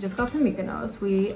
just got to Mykonos. We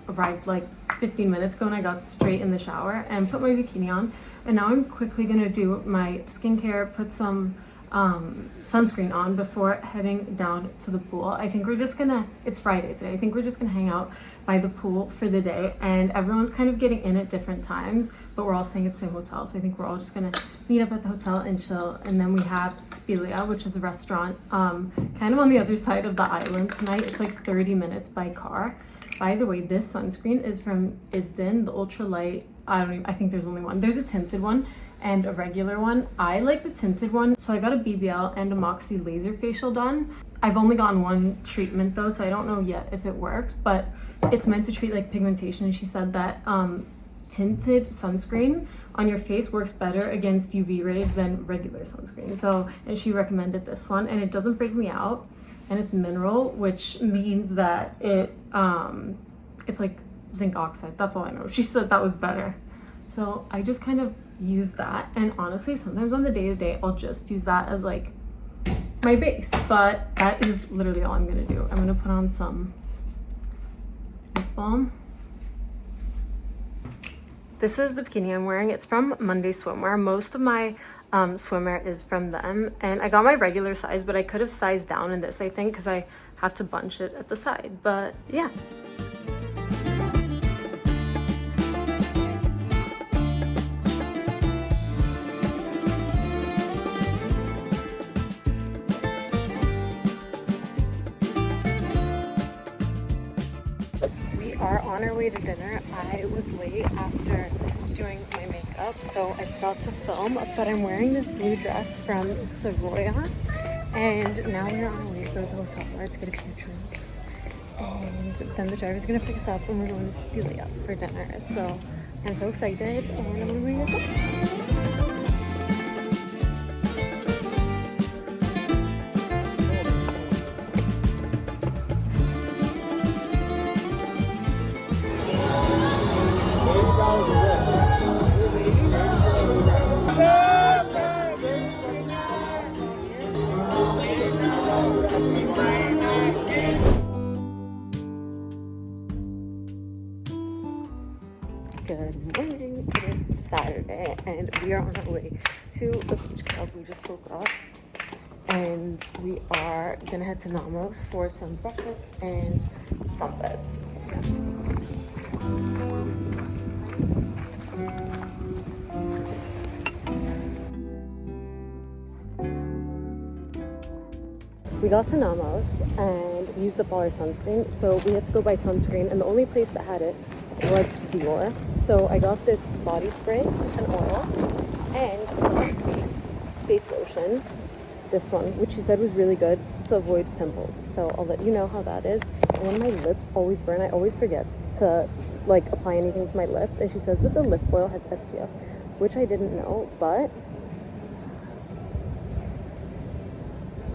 arrived like 15 minutes ago and I got straight in the shower and put my bikini on. And now I'm quickly gonna do my skincare, put some sunscreen on before heading down to the pool. I think we're just gonna, it's Friday today, I think we're just gonna hang out by the pool for the day, and everyone's kind of getting in at different times, but we're all staying at the same hotel, so I think we're all just gonna meet up at the hotel and chill. And then we have Scorpios, which is a restaurant kind of on the other side of the island tonight. It's like 30 minutes by car. By the way, this sunscreen is from Isden, the ultralight. I think there's only one. There's a tinted one and a regular one. I like the tinted one, so I got a BBL and a Moxie laser facial done. I've only gotten one treatment though, so I don't know yet if it works, but it's meant to treat like pigmentation, and she said that tinted sunscreen on your face works better against UV rays than regular sunscreen. So, and she recommended this one, and it doesn't break me out, and it's mineral, which means that it's like zinc oxide. That's all I know. She said that was better. So I just kind of use that, and honestly sometimes on the day-to-day I'll just use that as like my base, but that is literally all I'm gonna do. I'm gonna put on some lip balm. This is the bikini I'm wearing. It's from Monday Swimwear. Most of my swimwear is from them, and I got my regular size, but I could have sized down in this, I think, because I have to bunch it at the side. But yeah. Are on our way to dinner. I was late after doing my makeup, so I forgot to film, but I'm wearing this blue dress from Saint-Tropez, and now we're on our way to go to the hotel bar to get a few drinks, and then the driver's gonna pick us up and we're going to Scorpios for dinner. So I'm so excited, and I'm gonna bring this up. Good morning. It is Saturday and we are on our way to the beach club. We just woke up and we are gonna head to Namos for some breakfast and sunbeds. We got to Namos and we used up all our sunscreen, so we had to go buy sunscreen, and the only place that had it was Dior. So I got this body spray, an oil, and a face lotion, this one, which she said was really good to avoid pimples. So I'll let you know how that is. And when my lips always burn, I always forget to like apply anything to my lips, and she says that the lip oil has SPF, which I didn't know, but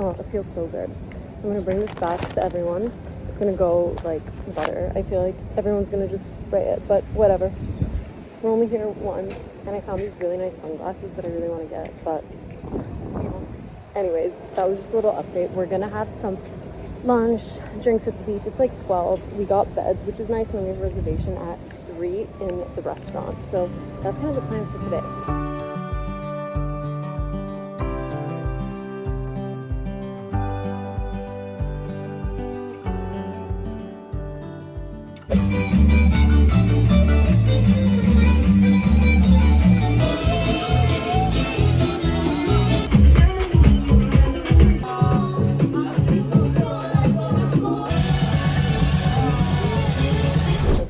oh, it feels so good. So I'm gonna bring this back to everyone. It's gonna go like butter. I feel like everyone's gonna just spray it, but whatever. We're only here once, and I found these really nice sunglasses that I really want to get, but anyways, that was just a little update. We're gonna have some lunch, drinks at the beach. It's like 12. We got beds, which is nice, and then we have a reservation at 3 in the restaurant. So that's kind of the plan for today.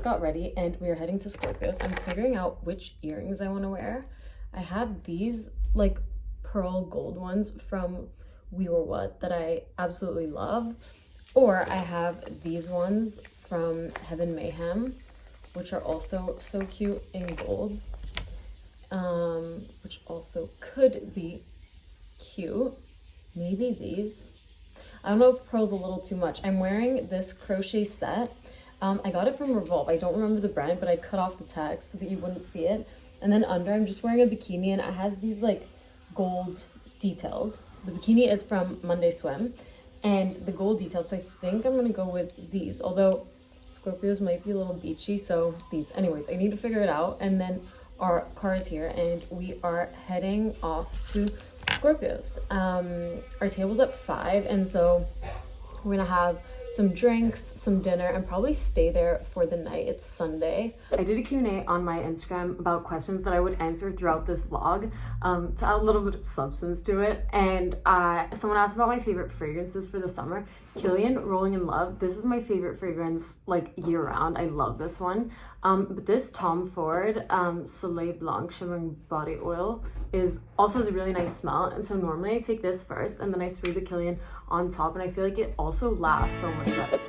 Got ready and we are heading to Scorpios. I'm figuring out which earrings I want to wear. I have these like pearl gold ones from We Were What that I absolutely love, or I have these ones from Heaven Mayhem, which are also so cute in gold, which also could be cute. Maybe these. I don't know if pearl's a little too much. I'm wearing this crochet set. I got it from Revolve. I don't remember the brand, but I cut off the tag so that you wouldn't see it. And then under, I'm just wearing a bikini, and it has these like gold details. The bikini is from Monday Swim, and the gold details. So I think I'm gonna go with these, although Scorpios might be a little beachy, so these. Anyways, I need to figure it out. And then our car is here and we are heading off to Scorpios. Our table's at 5, and so we're gonna have some drinks, some dinner, and probably stay there for the night. It's Sunday. I did a Q&A on my Instagram about questions that I would answer throughout this vlog to add a little bit of substance to it. And someone asked about my favorite fragrances for the summer. Kilian Rolling in Love. This is my favorite fragrance like year round. I love this one. But this Tom Ford Soleil Blanc Shimmering Body Oil also has a really nice smell. And so normally I take this first and then I spray the Kilian on top, and I feel like it also lasts so much better.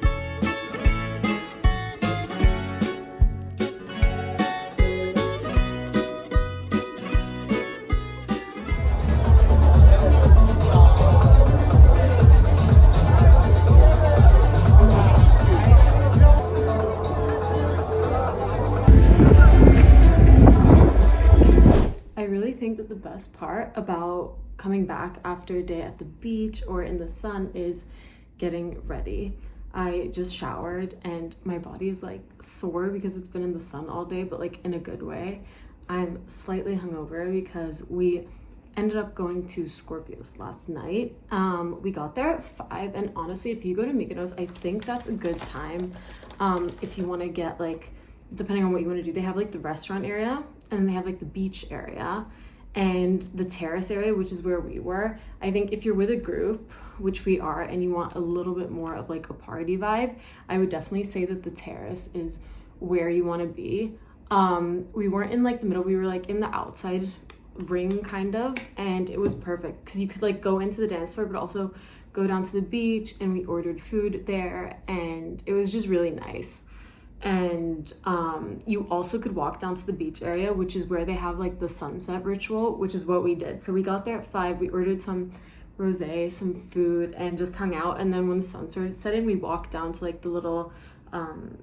I really think that the best part about coming back after a day at the beach or in the sun is getting ready. I just showered and my body is like sore because it's been in the sun all day, but like in a good way. I'm slightly hungover because we ended up going to Scorpios last night. We got there at 5, and honestly, if you go to Mykonos, I think that's a good time if you want to get like, depending on what you want to do. They have like the restaurant area and then they have like the beach area and the terrace area, which is where we were. I think if you're with a group, which we are, and you want a little bit more of like a party vibe, I would definitely say that the terrace is where you want to be. We weren't in like the middle, we were like in the outside ring kind of, and it was perfect because you could like go into the dance floor but also go down to the beach, and we ordered food there and it was just really nice. And you also could walk down to the beach area, which is where they have like the sunset ritual, which is what we did. So we got there at 5, we ordered some rosé, some food, and just hung out. And then when the sun started setting, we walked down to like the little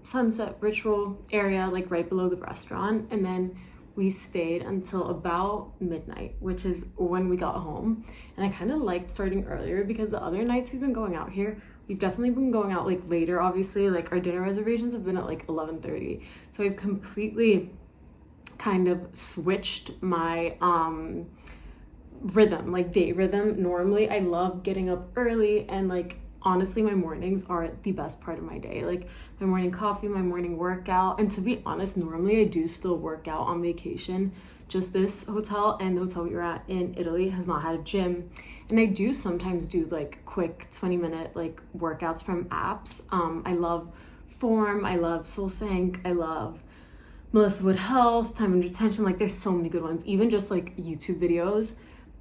sunset ritual area, like right below the restaurant. And then we stayed until about midnight, which is when we got home. And I kind of liked starting earlier because the other nights we've been going out here, we've definitely been going out like later, obviously. Like our dinner reservations have been at like 11:30. So I've completely kind of switched my rhythm, like day rhythm. Normally I love getting up early, and like honestly my mornings are the best part of my day. Like my morning coffee, my morning workout. And to be honest, normally I do still work out on vacation. Just this hotel and the hotel we were at in Italy has not had a gym. And I do sometimes do like quick 20-minute like workouts from apps. I love Form, I love SoulSync, I love Melissa Wood Health, Time Under Tension. Like there's so many good ones, even just like YouTube videos.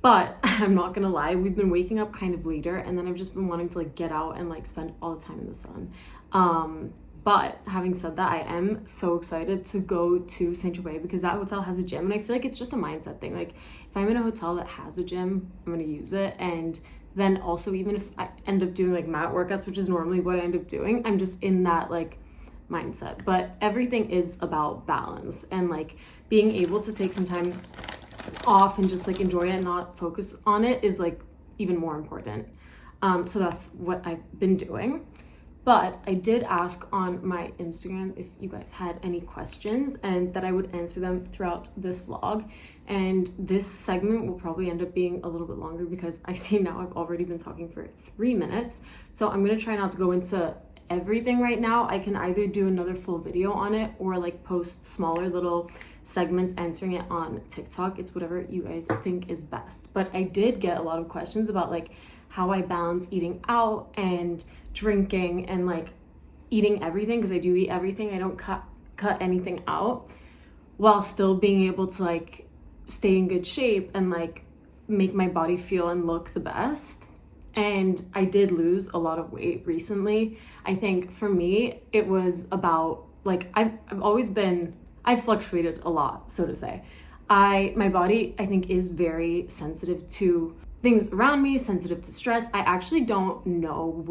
But I'm not gonna lie, we've been waking up kind of later, and then I've just been wanting to like get out and like spend all the time in the sun. But having said that, I am so excited to go to Saint-Tropez because that hotel has a gym, and I feel like it's just a mindset thing. Like if I'm in a hotel that has a gym, I'm gonna use it. And then also, even if I end up doing like mat workouts, which is normally what I end up doing, I'm just in that like mindset. But everything is about balance, and like being able to take some time off and just like enjoy it and not focus on it is like even more important. So that's what I've been doing. But I did ask on my Instagram if you guys had any questions and that I would answer them throughout this vlog. And this segment will probably end up being a little bit longer because I see now I've already been talking for 3 minutes. So I'm gonna try not to go into everything right now. I can either do another full video on it or like post smaller little segments answering it on TikTok. It's whatever you guys think is best. But I did get a lot of questions about like how I balance eating out and drinking and like eating everything, because I do eat everything. I don't cut anything out, while still being able to like stay in good shape and like make my body feel and look the best. And I did lose a lot of weight recently. I think for me it was about like I've fluctuated a lot, so to say. My body I think is very sensitive to things around me, sensitive to stress. I actually don't know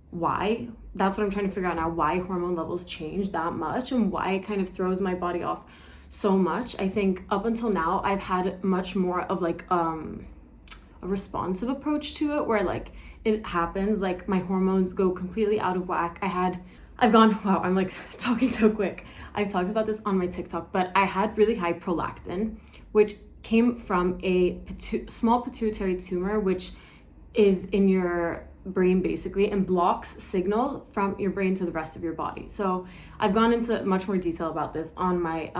why. That's what I'm trying to figure out now, why hormone levels change that much and why it kind of throws my body off so much. I think up until now, I've had much more of like a responsive approach to it, where like it happens, like my hormones go completely out of whack. Wow, I'm like talking so quick. I've talked about this on my TikTok, but I had really high prolactin, which came from a small pituitary tumor, which is in your brain basically and blocks signals from your brain to the rest of your body. So I've gone into much more detail about this on my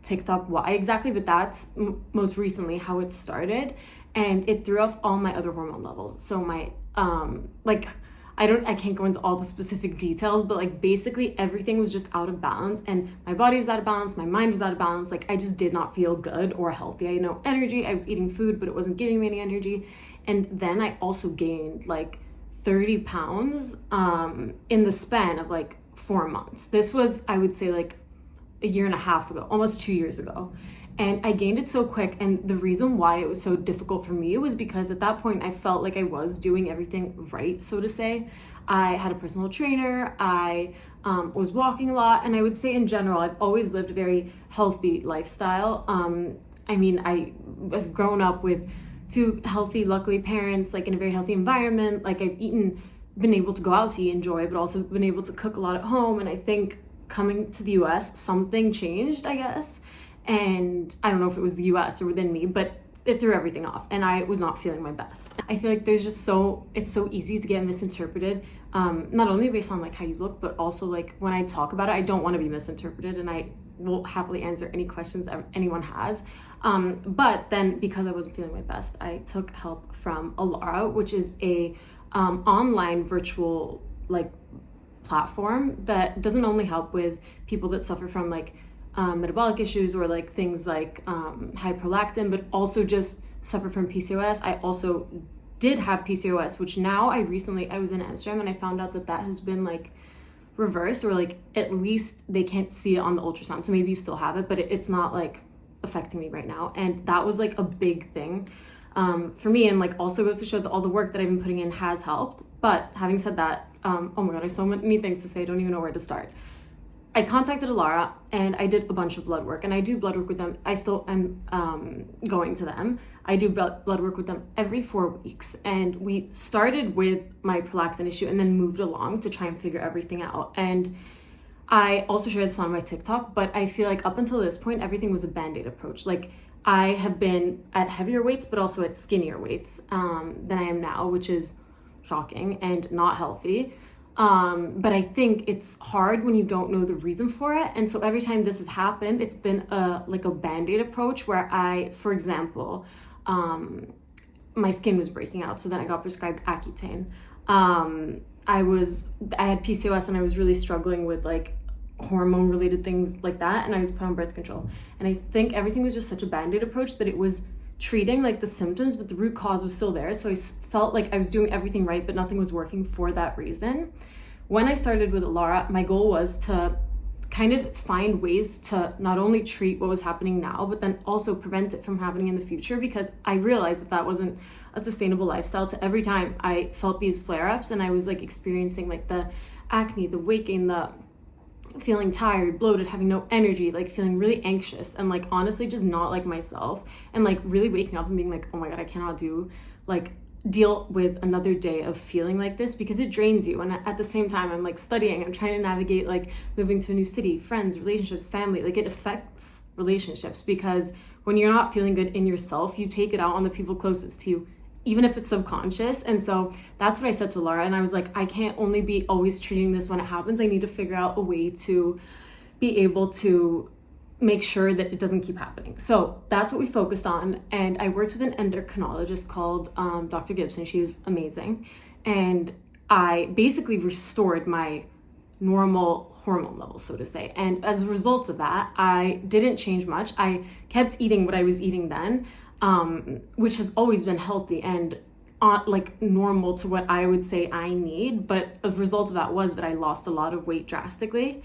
TikTok, why exactly, but that's most recently how it started, and it threw off all my other hormone levels. So my I can't go into all the specific details, but like basically everything was just out of balance, and my body was out of balance, my mind was out of balance. Like I just did not feel good or healthy. I had no energy. I was eating food, but it wasn't giving me any energy. And then I also gained like 30 pounds in the span of like 4 months. This was, I would say, like a year and a half ago, almost 2 years ago. And I gained it so quick. And the reason why it was so difficult for me was because at that point I felt like I was doing everything right, so to say. I had a personal trainer, I was walking a lot, and I would say in general, I've always lived a very healthy lifestyle. I've grown up with 2 healthy, luckily, parents, like in a very healthy environment. Like I've been able to go out to eat, enjoy, but also been able to cook a lot at home. And I think coming to the US, something changed, I guess. And I don't know if it was the US or within me, but it threw everything off and I was not feeling my best. I feel like it's so easy to get misinterpreted, not only based on like how you look, but also like when I talk about it, I don't want to be misinterpreted, and I will happily answer any questions that anyone has. But then because I wasn't feeling my best, I took help from Alara, which is a online virtual like platform that doesn't only help with people that suffer from like metabolic issues or like things like high prolactin, but also just suffer from PCOS. I also did have PCOS, which now I was in Amsterdam and I found out that has been like reversed, or like at least they can't see it on the ultrasound. So maybe you still have it, but it's not like affecting me right now. And that was like a big thing for me, and like also goes to show that all the work that I've been putting in has helped. But having said that, oh my God, I have so many things to say. I don't even know where to start. I contacted Alara and I did a bunch of blood work, and I do blood work with them. I still am going to them. I do blood work with them every 4 weeks, and we started with my prolactin issue and then moved along to try and figure everything out. And I also shared this on my TikTok, but I feel like up until this point, everything was a Band-Aid approach. Like I have been at heavier weights, but also at skinnier weights than I am now, which is shocking and not healthy. But I think it's hard when you don't know the reason for it. And so every time this has happened, it's been a Band-Aid approach where for example, my skin was breaking out. So then I got prescribed Accutane. I had PCOS and I was really struggling with like hormone related things like that. And I was put on birth control. And I think everything was just such a Band-Aid approach that it was treating like the symptoms, but the root cause was still there. So I felt like I was doing everything right, but nothing was working for that reason. When I started with Alara, my goal was to kind of find ways to not only treat what was happening now, but then also prevent it from happening in the future, because I realized that wasn't a sustainable lifestyle. To every time I felt these flare-ups and I was like experiencing like the acne, the weight gain, the feeling tired, bloated, having no energy, like feeling really anxious and like honestly just not like myself, and like really waking up and being like, oh my God, I cannot deal with another day of feeling like this, because it drains you. And at the same time, I'm like studying, I'm trying to navigate like moving to a new city, friends, relationships, family. Like it affects relationships, because when you're not feeling good in yourself, you take it out on the people closest to you, even if it's subconscious. And so that's what I said to Laura. And I was like, I can't only be always treating this when it happens. I need to figure out a way to be able to make sure that it doesn't keep happening. So that's what we focused on. And I worked with an endocrinologist called Dr. Gibson. She's amazing. And I basically restored my normal hormone levels, so to say. And as a result of that, I didn't change much. I kept eating what I was eating then, which has always been healthy and like normal to what I would say I need. But a result of that was that I lost a lot of weight drastically.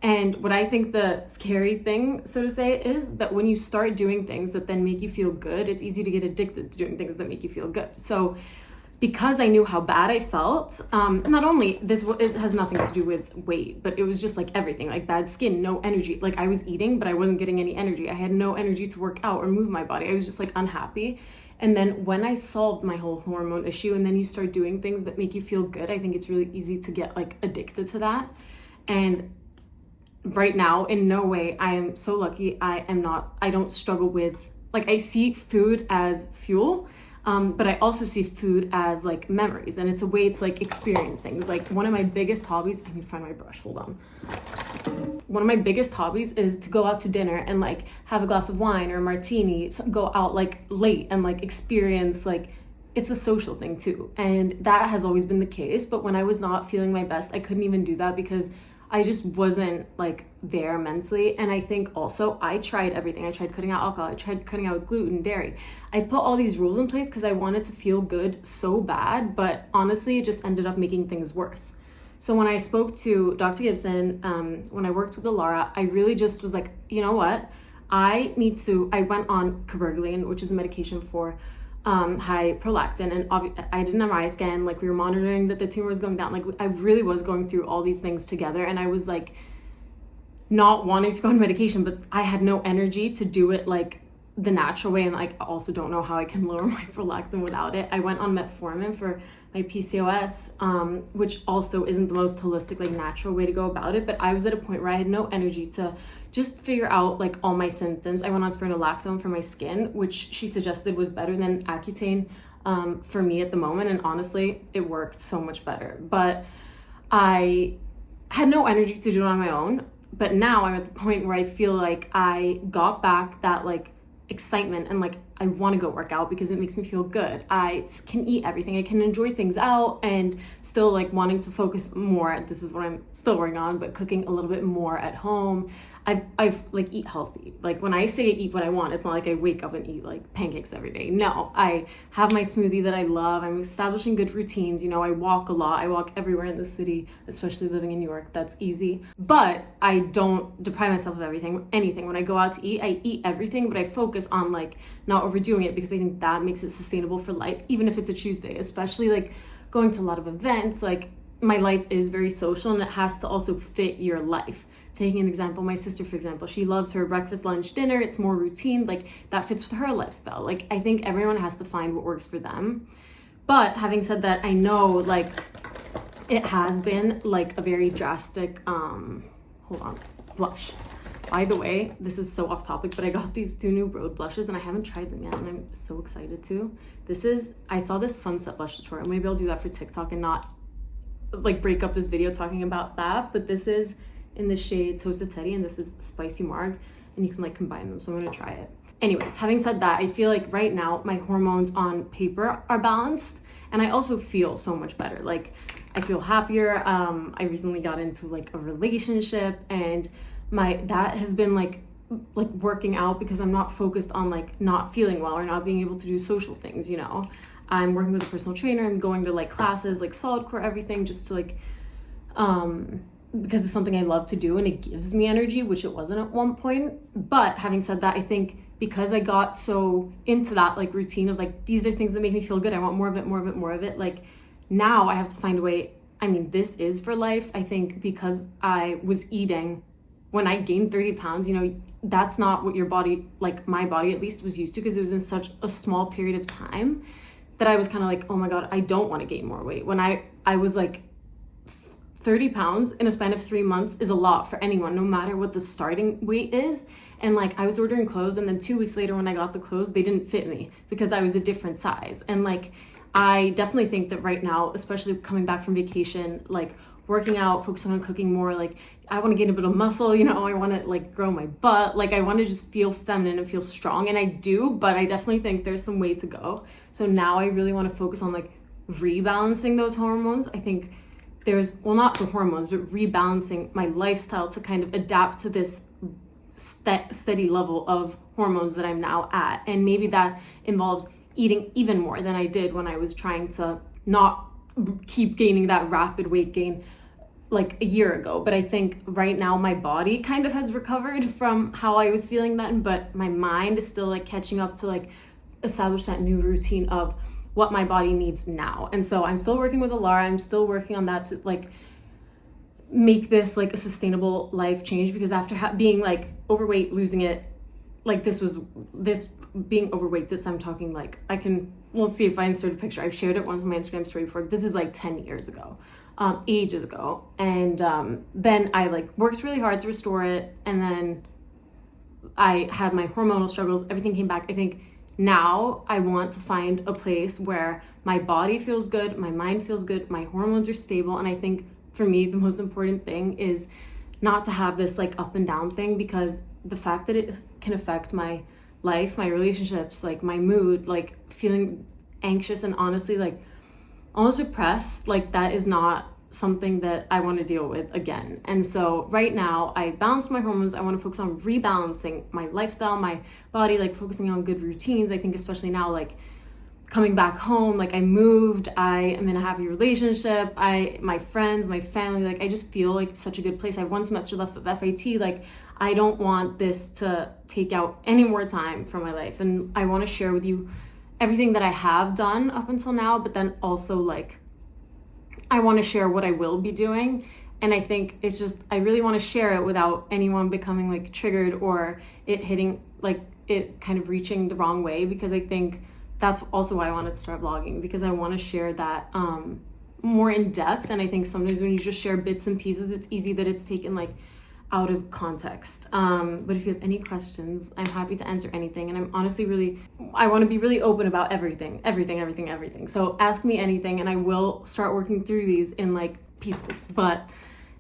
And what I think the scary thing, so to say, is that when you start doing things that then make you feel good, it's easy to get addicted to doing things that make you feel good. So because I knew how bad I felt, not only it has nothing to do with weight, but it was just like everything, like bad skin, no energy. Like I was eating, but I wasn't getting any energy. I had no energy to work out or move my body. I was just like unhappy. And then when I solved my whole hormone issue, and then you start doing things that make you feel good, I think it's really easy to get like addicted to that. And right now, in no way, I am so lucky. I don't struggle with, like, I see food as fuel, but I also see food as like memories, and it's a way to like experience things. Like one of my biggest hobbies, I need to find my brush, hold on. One of my biggest hobbies is to go out to dinner and like have a glass of wine or a martini, go out like late and like experience, like it's a social thing too. And that has always been the case. But when I was not feeling my best, I couldn't even do that because I just wasn't like there mentally. And I think also I tried everything. I tried cutting out alcohol. I tried cutting out gluten, dairy. I put all these rules in place because I wanted to feel good so bad, but honestly, it just ended up making things worse. So when I spoke to Dr. Gibson, when I worked with Alara, I really just was like, you know what? I went on cabergoline, which is a medication for high prolactin, and I did an MRI scan, like we were monitoring that the tumor was going down. Like I really was going through all these things together, and I was like not wanting to go on medication, but I had no energy to do it like the natural way, and like I also don't know how I can lower my prolactin without it. I went on metformin for my PCOS, which also isn't the most holistic, like natural way to go about it, but I was at a point where I had no energy to just figure out like all my symptoms. I went on spironolactone for my skin, which she suggested was better than Accutane for me at the moment, and honestly, it worked so much better. But I had no energy to do it on my own, but now I'm at the point where I feel like I got back that like excitement, and like I want to go work out because it makes me feel good. I can eat everything. I can enjoy things out, and still like wanting to focus more. This is what I'm still working on, but cooking a little bit more at home. I've like eat healthy. Like when I say eat what I want, it's not like I wake up and eat like pancakes every day. No, I have my smoothie that I love. I'm establishing good routines. You know, I walk a lot. I walk everywhere in the city, especially living in New York. That's easy. But I don't deprive myself of anything. When I go out to eat, I eat everything, but I focus on like not overdoing it because I think that makes it sustainable for life, even if it's a Tuesday, especially like going to a lot of events. Like my life is very social, and it has to also fit your life. Taking an example, my sister, for example, she loves her breakfast, lunch, dinner. It's more routine. Like that fits with her lifestyle. Like I think everyone has to find what works for them. But having said that, I know like it has been like a very drastic, hold on, blush. By the way, this is so off topic, but I got these 2 new Rhode blushes and I haven't tried them yet, and I'm so excited to. I saw this sunset blush tutorial. Maybe I'll do that for TikTok and not like break up this video talking about that. But this is in the shade Toasted Teddy, and this is Spicy Marg, and you can like combine them, so I'm gonna try it. Anyways, having said that, I feel like right now my hormones on paper are balanced, and I also feel so much better. Like I feel happier. I recently got into like a relationship, and that has been like working out because I'm not focused on like not feeling well or not being able to do social things, you know. I'm working with a personal trainer. I'm going to like classes, like solid core, everything, just to like because it's something I love to do and it gives me energy, which it wasn't at one point. But having said that, I think because I got so into that like routine of like these are things that make me feel good, I want more of it, like now I have to find a way. I mean, this is for life. I think because I was eating when I gained 30 pounds, you know, that's not what your body, like my body at least, was used to, because it was in such a small period of time that I was kind of like, oh my God, I don't want to gain more weight. When I was like 30 pounds in a span of 3 months is a lot for anyone, no matter what the starting weight is. And like I was ordering clothes, and then 2 weeks later when I got the clothes, they didn't fit me because I was a different size. And like I definitely think that right now, especially coming back from vacation, like working out, focusing on cooking more, like I want to gain a bit of muscle, you know, I want to like grow my butt, like I want to just feel feminine and feel strong, and I do, but I definitely think there's some way to go. So now I really want to focus on like rebalancing those hormones. I think there's, well, not the hormones, but rebalancing my lifestyle to kind of adapt to this steady level of hormones that I'm now at. And maybe that involves eating even more than I did when I was trying to not keep gaining that rapid weight gain like a year ago. But I think right now my body kind of has recovered from how I was feeling then, but my mind is still like catching up to like establish that new routine of what my body needs now. And so I'm still working with Alara. I'm still working on that to like make this like a sustainable life change, because after being like overweight, losing it, like this being overweight, this I'm talking like, we'll see if I insert a picture. I've shared it once on my Instagram story before. This is like 10 years ago, ages ago. And then I like worked really hard to restore it. And then I had my hormonal struggles, everything came back. I think now I want to find a place where my body feels good, my mind feels good, my hormones are stable. And I think for me, the most important thing is not to have this like up and down thing, because the fact that it can affect my life, my relationships, like my mood, like feeling anxious and honestly like almost depressed, like that is not something that I want to deal with again. And so right now I balanced my hormones. I want to focus on rebalancing my lifestyle, my body, like focusing on good routines. I think especially now, like coming back home, like I moved, I am in a happy relationship, my friends, my family, like I just feel like such a good place. I have 1 semester left of FIT. Like I don't want this to take out any more time from my life. And I want to share with you everything that I have done up until now, but then also like I want to share what I will be doing. And I think it's just, I really want to share it without anyone becoming like triggered or it hitting, like it kind of reaching the wrong way, because I think that's also why I wanted to start vlogging, because I want to share that more in depth. And I think sometimes when you just share bits and pieces, it's easy that it's taken like out of context. But if you have any questions, I'm happy to answer anything. And I'm honestly I want to be really open about everything. So ask me anything and I will start working through these in like pieces. But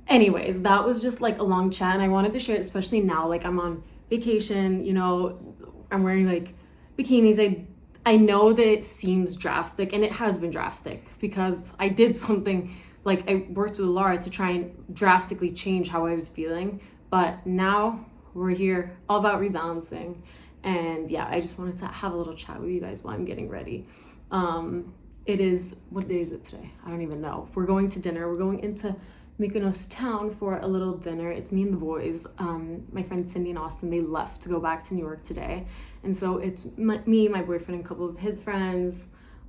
anyways, that was just like a long chat, and I wanted to share it, especially now, like I'm on vacation, you know, I'm wearing like bikinis. I know that it seems drastic, and it has been drastic because I did something, like I worked with Laura to try and drastically change how I was feeling. But now we're here, all about rebalancing. And yeah, I just wanted to have a little chat with you guys while I'm getting ready. It is, what day is it today? I don't even know. We're going to dinner. We're going into Mykonos town for a little dinner. It's me and the boys. My friends Cindy and Austin, they left to go back to New York today. And so it's me, my boyfriend, and a couple of his friends.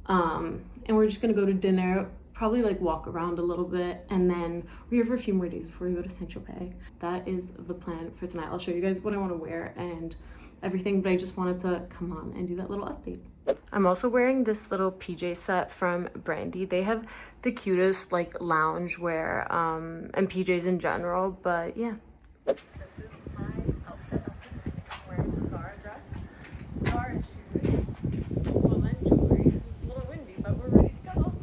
And we're just gonna go to dinner, probably like walk around a little bit, and then we're here for a few more days before we go to Saint-Tropez. That is the plan for tonight. I'll show you guys what I want to wear and everything, but I just wanted to come on and do that little update. I'm also wearing this little PJ set from Brandy. They have the cutest like lounge wear and PJs in general, but yeah. This is my outfit. I'm wearing a Zara dress, Zara shoes, woolen jewelry. It's a little windy, but we're ready to go.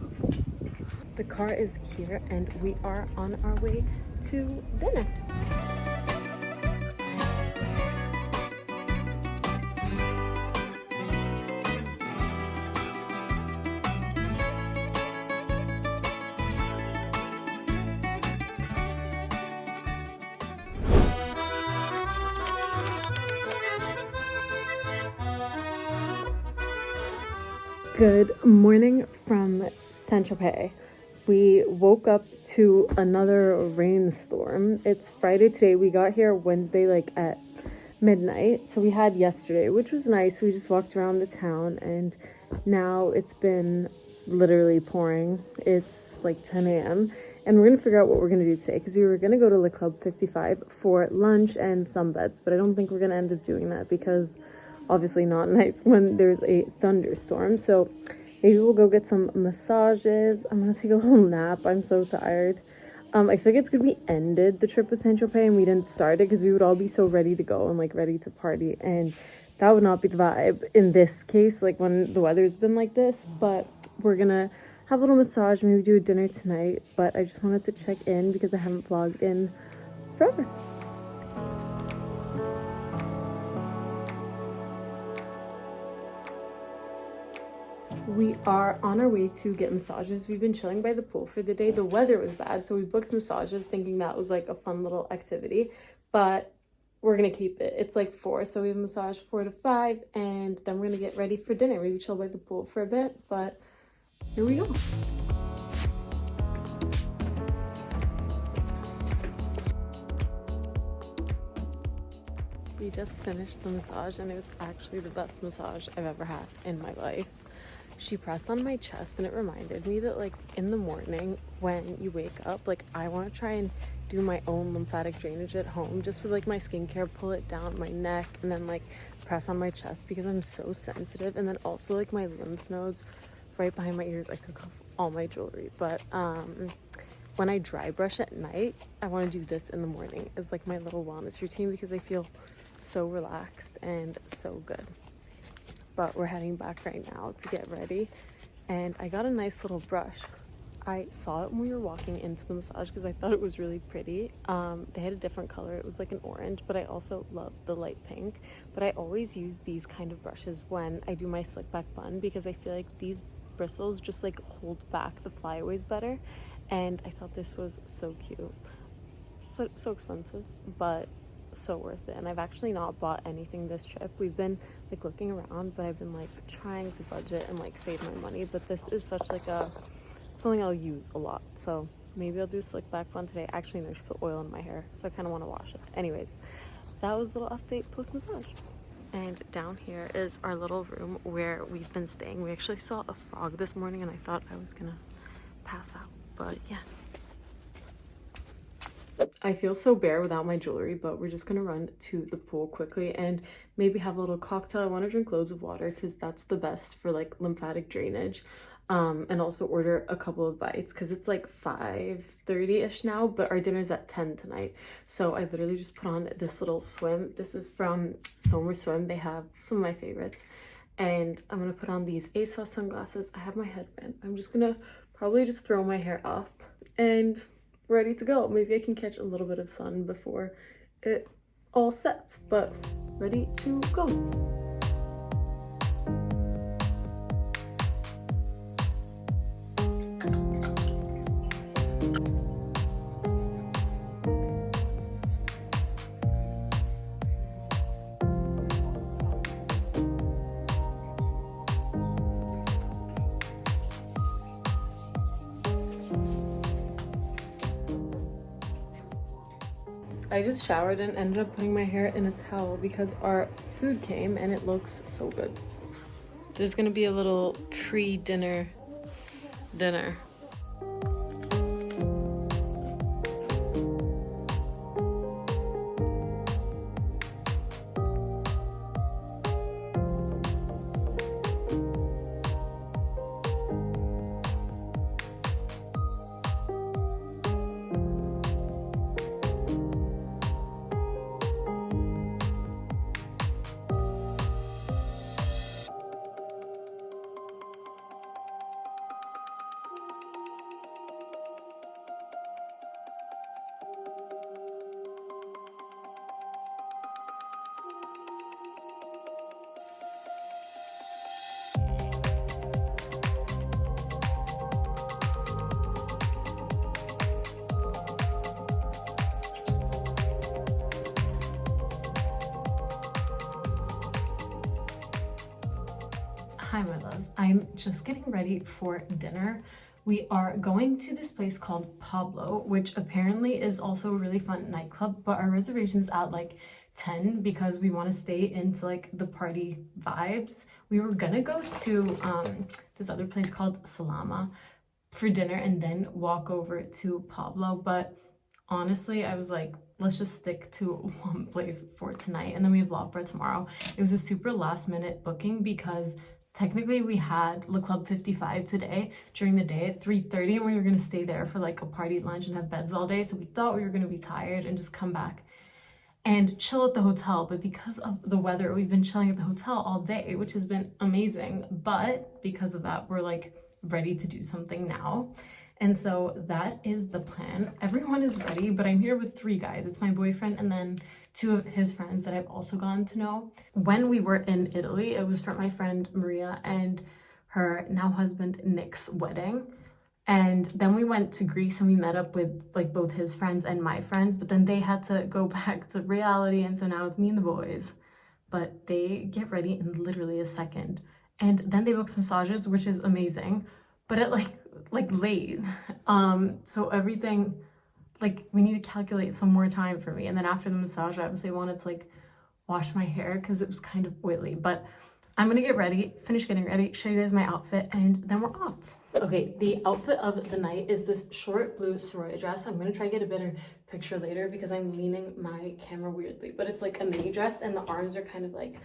The car is here and we are on our way to dinner. Good morning from Saint-Tropez. We woke up to another rainstorm. It's Friday today. We got here Wednesday like at midnight. So we had yesterday, which was nice. We just walked around the town and now it's been literally pouring. It's like 10 a.m. and we're going to figure out what we're going to do today, because we were going to go to Le Club 55 for lunch and sunbeds, but I don't think we're going to end up doing that because obviously not nice when there's a thunderstorm. So maybe we'll go get some massages. I'm gonna take a little nap. I'm so tired. I feel like it's gonna be ended, the trip with Saint-Tropez, and we didn't start it because we would all be so ready to go and like ready to party, and that would not be the vibe in this case, like when the weather's been like this. But we're gonna have a little massage, maybe do a dinner tonight. But I just wanted to check in because I haven't vlogged in forever. We are on our way to get massages. We've been chilling by the pool for the day. The weather was bad, so we booked massages thinking that was like a fun little activity, but we're gonna keep it. It's like 4, so we have massage 4 to 5, and then we're gonna get ready for dinner. Maybe chill by the pool for a bit, but here we go. We just finished the massage and it was actually the best massage I've ever had in my life. She pressed on my chest and it reminded me that like in the morning when you wake up, like I want to try and do my own lymphatic drainage at home, just with like my skincare, pull it down my neck and then like press on my chest because I'm so sensitive, and then also like my lymph nodes right behind my ears. I took off all my jewelry, but when I dry brush at night, I want to do this in the morning as like my little wellness routine because I feel so relaxed and so good. But we're heading back right now to get ready, and I got a nice little brush. I saw it when we were walking into the massage because I thought it was really pretty. They had a different color. It was like an orange, but I also love the light pink. But I always use these kind of brushes when I do my slick back bun because I feel like these bristles just like hold back the flyaways better. And I thought this was so cute. So expensive, but so worth it. And I've actually not bought anything this trip. We've been like looking around, but I've been like trying to budget and like save my money. But this is such like something I'll use a lot. So maybe I'll do a slick back bun today. Actually, no, I should put oil in my hair, so I kind of want to wash it. Anyways, that was a little update post massage. And down here is our little room where we've been staying. We actually saw a frog this morning and I thought I was gonna pass out, but yeah. I feel so bare without my jewelry, but we're just gonna run to the pool quickly and maybe have a little cocktail. I want to drink loads of water because that's the best for like lymphatic drainage. And also order a couple of bites because it's like 5:30ish now, but our dinner's at 10 tonight. So I literally just put on this little swim. This is from Summer Swim. They have some of my favorites. And I'm gonna put on these ASOS sunglasses. I have my headband. I'm just gonna probably just throw my hair up and ready to go. Maybe I can catch a little bit of sun before it all sets, but ready to go. I just showered and ended up putting my hair in a towel because our food came and it looks so good. There's gonna be a little pre-dinner dinner. Hi my loves, I'm just getting ready for dinner. We are going to this place called Pablo, which apparently is also a really fun nightclub, but our reservation's at like 10 because we want to stay into like the party vibes. We were gonna go to this other place called Salama for dinner and then walk over to Pablo, but honestly I was like, let's just stick to one place for tonight and then we have opera tomorrow. It was a super last minute booking because technically we had Le Club 55 today during the day at 3:30 and we were going to stay there for like a party lunch and have beds all day, so we thought we were going to be tired and just come back and chill at the hotel. But because of the weather, we've been chilling at the hotel all day, which has been amazing, but because of that we're like ready to do something now. And so that is the plan. Everyone is ready, but I'm here with 3 guys. It's my boyfriend and then 2 of his friends that I've also gotten to know. When we were in Italy, it was for my friend Maria and her now husband Nick's wedding. And then we went to Greece and we met up with like both his friends and my friends, but then they had to go back to reality, and so now it's me and the boys. But they get ready in literally a second. And then they booked massages, which is amazing, but at like late. So everything, like we need to calculate some more time for me. And then after the massage, I obviously wanted to like wash my hair because it was kind of oily. But I'm gonna get ready, finish getting ready, show you guys my outfit, and then we're off. Okay, the outfit of the night is this short blue sorority dress. I'm gonna try to get a better picture later because I'm leaning my camera weirdly, but it's like a mini dress and the arms are kind of like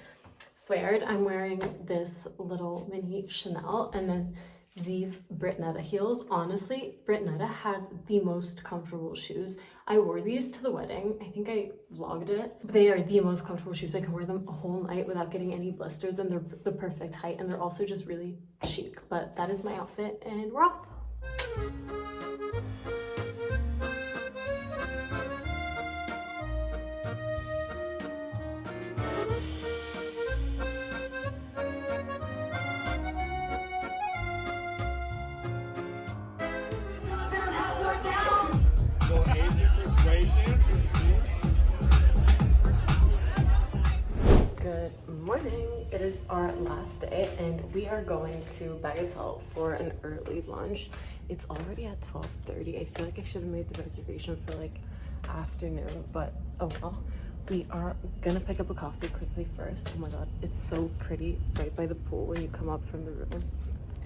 flared. I'm wearing this little mini Chanel and then these Britnetta heels. Honestly, Britnetta has the most comfortable shoes. I wore these to the wedding. I think I vlogged it. They are the most comfortable shoes. I can wear them a whole night without getting any blisters, and they're the perfect height, and they're also just really chic. But that is my outfit, and we're off. Good morning. It is our last day and we are going to Bagatelle for an early lunch. It's already at 12:30. I feel like I should have made the reservation for like afternoon, but oh well. We are gonna pick up a coffee quickly first. Oh my god, it's so pretty right by the pool when you come up from the room.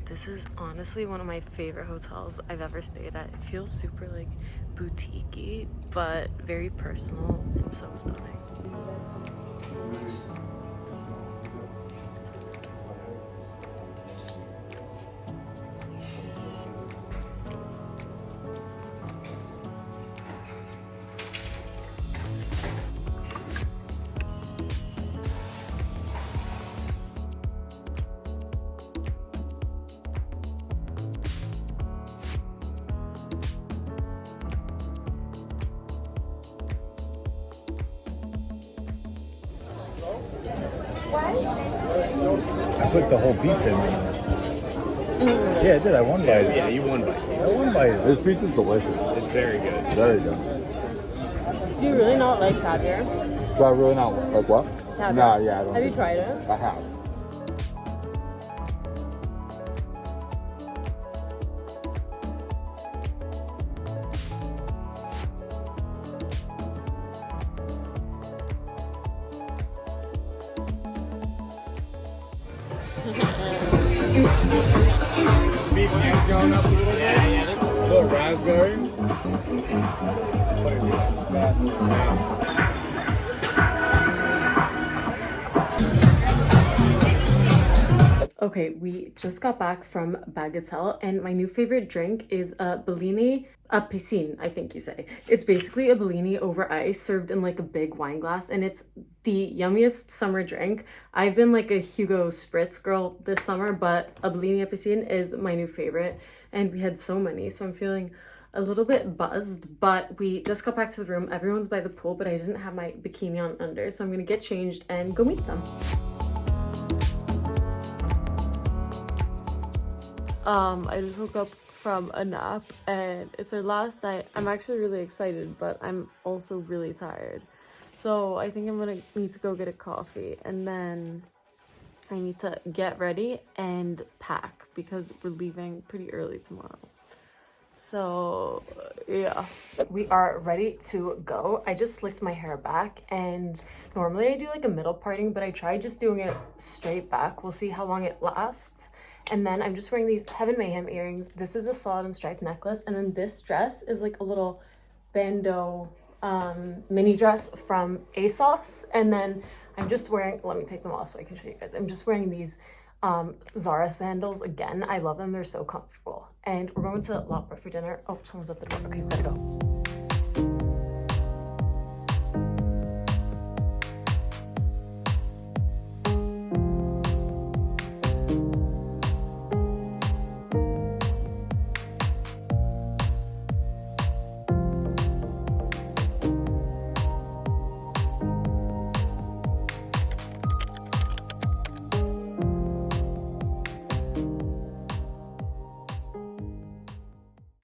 This is honestly one of my favorite hotels I've ever stayed at. It feels super like boutique-y, but very personal and so stunning. I put the whole pizza in there. Yeah, I did. I won by it. Yeah, you won by it. I won by it. This pizza's delicious. It's very good. Very good. Do you really not like caviar? Do I really not like what? Caviar. Nah, yeah, I don't. Have you tried it? I have. Beef cubes going up a little bit. Yeah. A little raspberry. Okay, we just got back from Bagatelle and my new favorite drink is a Bellini, a piscine, I think you say. It's basically a Bellini over ice served in like a big wine glass, and it's the yummiest summer drink. I've been like a Hugo Spritz girl this summer, but a Bellini a piscine is my new favorite, and we had so many, so I'm feeling a little bit buzzed. But we just got back to the room. Everyone's by the pool, but I didn't have my bikini on under, so I'm gonna get changed and go meet them. I just woke up from a nap and it's our last night. I'm actually really excited, but I'm also really tired. So I think I'm gonna need to go get a coffee and then I need to get ready and pack because we're leaving pretty early tomorrow. So yeah, we are ready to go. I just slicked my hair back and normally I do like a middle parting, but I tried just doing it straight back. We'll see how long it lasts. And then I'm just wearing these Heaven Mayhem earrings. This is a solid and striped necklace. And then this dress is like a little bandeau mini dress from ASOS. And then I'm just wearing, let me take them off so I can show you guys. I'm just wearing these Zara sandals again. I love them. They're so comfortable. And we're going to L'Opera for dinner. Oh, someone's at the door. Okay, gotta go.